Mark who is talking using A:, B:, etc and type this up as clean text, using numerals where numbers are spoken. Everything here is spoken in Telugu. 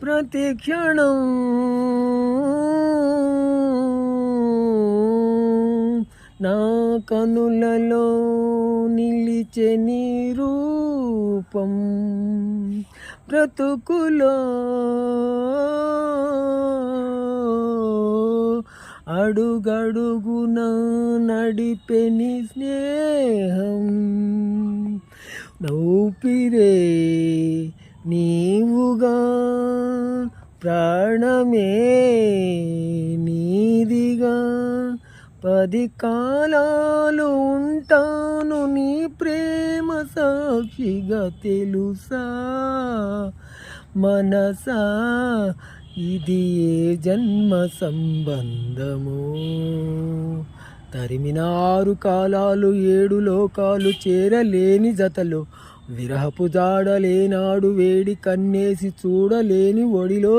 A: ప్రతి క్షణం నా కనులలో నిలిచె నీ రూపం, బ్రతుకులో అడుగడుగున నడిపె నీ స్నేహం, నౌపిరే నీవుగా, ప్రాణమే నీదిగా, 10 కాలాలు ఉంటాను నీ ప్రేమ సాక్షిగా, తెలుసా మనసా ఇది ఏ జన్మ సంబంధము. తరిమిన 6 కాలాలు 7 లోకాలు, చేరలేని జతలు, విరహపు జాడలేనాడు, వేడి కన్నేసి చూడలేని ఒడిలో